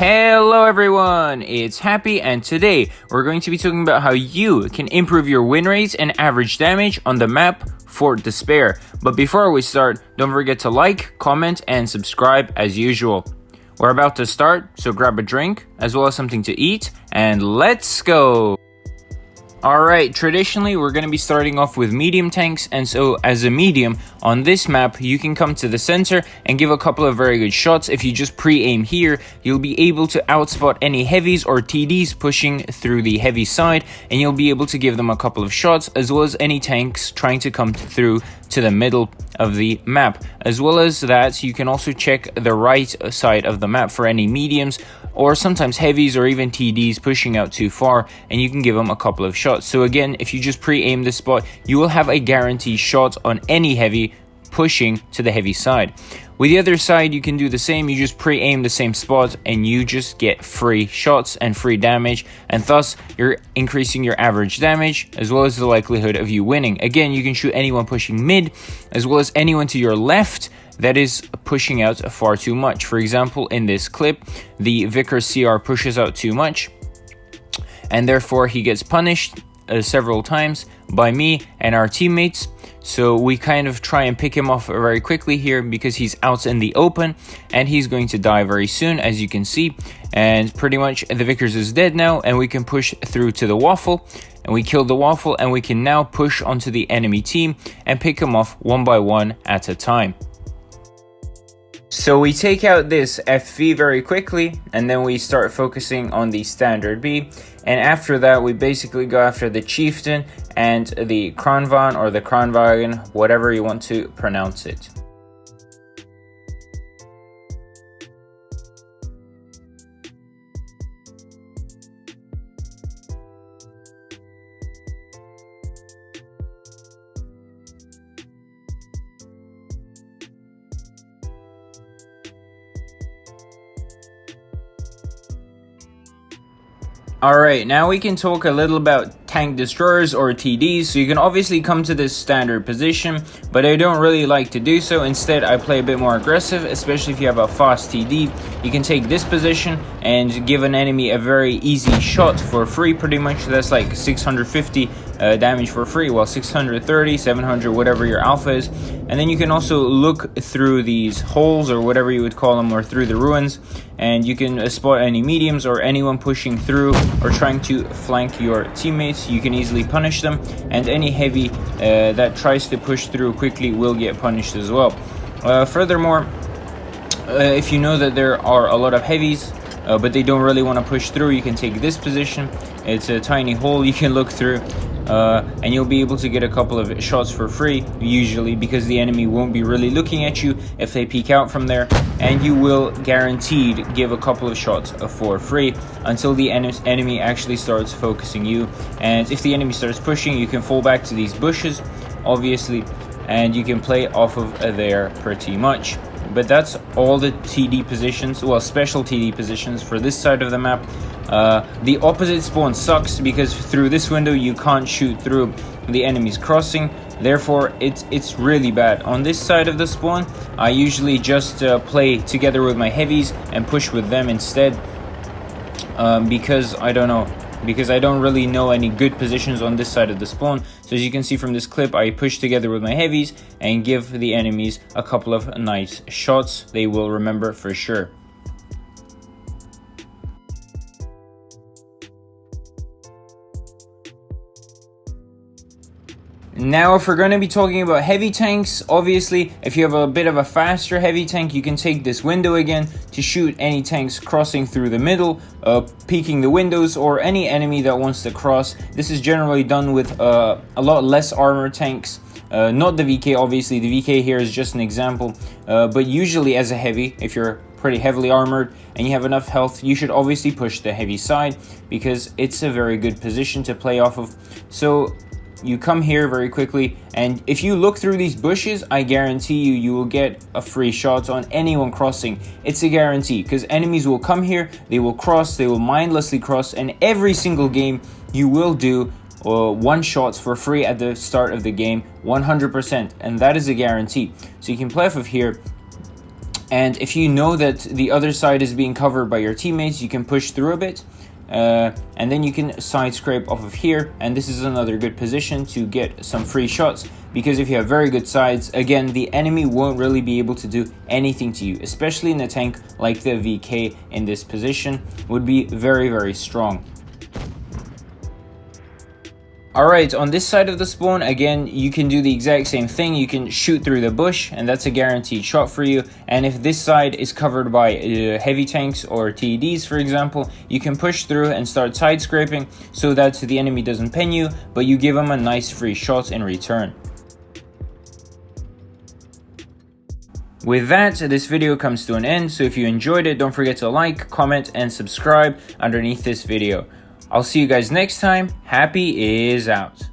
Hello everyone, it's Happy, and today we're going to be talking about how you can improve your win rates and average damage on the map Fort Despair. But before we start, don't forget to like, comment, and subscribe as usual. We're about to start, so grab a drink as well as something to eat, and let's go! Alright, traditionally we're going to be starting off with medium tanks, and so as a medium on this map you can come to the center and give a couple of very good shots. If you just pre-aim here, you'll be able to outspot any heavies or TDs pushing through the heavy side, and you'll be able to give them a couple of shots, as well as any tanks trying to come through to the middle of the map. As well as that, you can also check the right side of the map for any mediums or sometimes heavies or even TDs pushing out too far, and you can give them a couple of shots. So again, if you just pre-aim this spot, you will have a guaranteed shot on any heavy pushing to the heavy side. With the other side, you can do the same. You just pre-aim the same spot and you just get free shots and free damage, and thus you're increasing your average damage as well as the likelihood of you winning. Again, you can shoot anyone pushing mid as well as anyone to your left that is pushing out far too much. For example, in this clip, the Vickers CR pushes out too much, and therefore he gets punished several times by me and our teammates. So we kind of try and pick him off very quickly here because he's out in the open and he's going to die very soon, as you can see. And pretty much the Vickers is dead now, and we can push through to the waffle, and we killed the waffle, and we can now push onto the enemy team and pick him off one by one at a time. So we take out this FV very quickly, and then we start focusing on the standard B, and after that we basically go after the Chieftain and the Kranvan or the Kranwagen, whatever you want to pronounce it. Alright, now we can talk a little about tank destroyers or TDs. So you can obviously come to this standard position, but I don't really like to do so. Instead, I play a bit more aggressive, especially if you have a fast TD. You can take this position and give an enemy a very easy shot for free, pretty much. That's like 650 damage for free, well, 630, 700, whatever your alpha is. And then you can also look through these holes, or whatever you would call them, or through the ruins, and you can spot any mediums or anyone pushing through or trying to flank your teammates. You can easily punish them, and any heavy that tries to push through quickly will get punished as well. Furthermore, if you know that there are a lot of heavies but they don't really want to push through, you can take this position. It's a tiny hole you can look through, and you'll be able to get a couple of shots for free, usually, because the enemy won't be really looking at you if they peek out from there, and you will guaranteed give a couple of shots for free until the enemy actually starts focusing you. And if the enemy starts pushing, you can fall back to these bushes, obviously, and you can play off of there pretty much. But that's all the TD positions, well, special TD positions for this side of the map. The opposite spawn sucks because through this window you can't shoot through the enemy's crossing. Therefore, it's really bad. On this side of the spawn, I usually just play together with my heavies and push with them instead, because I don't really know any good positions on this side of the spawn. So as you can see from this clip, I push together with my heavies and give the enemies a couple of nice shots they will remember for sure. Now, if we're going to be talking about heavy tanks, obviously, if you have a bit of a faster heavy tank, you can take this window again to shoot any tanks crossing through the middle, peeking the windows, or any enemy that wants to cross. This is generally done with a lot less armored tanks, not the VK, obviously. The VK here is just an example, but usually as a heavy, if you're pretty heavily armored and you have enough health, you should obviously push the heavy side because it's a very good position to play off of. So you come here very quickly, and if you look through these bushes, I guarantee you will get a free shot on anyone crossing. It's a guarantee, because enemies will come here, they will cross, they will mindlessly cross, and every single game you will do one shots for free at the start of the game, 100%, and that is a guarantee. So you can play off of here, And if you know that the other side is being covered by your teammates, you can push through a bit. And then you can side scrape off of here, and this is another good position to get some free shots, because if you have very good sides, again, the enemy won't really be able to do anything to you, especially in a tank like the VK. In this position would be very, very strong. Alright, on this side of the spawn, again, you can do the exact same thing. You can shoot through the bush, and that's a guaranteed shot for you. And if this side is covered by heavy tanks or TEDs, for example, you can push through and start side scraping so that the enemy doesn't pin you, but you give them a nice free shot in return. With that, this video comes to an end, so if you enjoyed it, don't forget to like, comment, and subscribe underneath this video. I'll see you guys next time. Happy is out.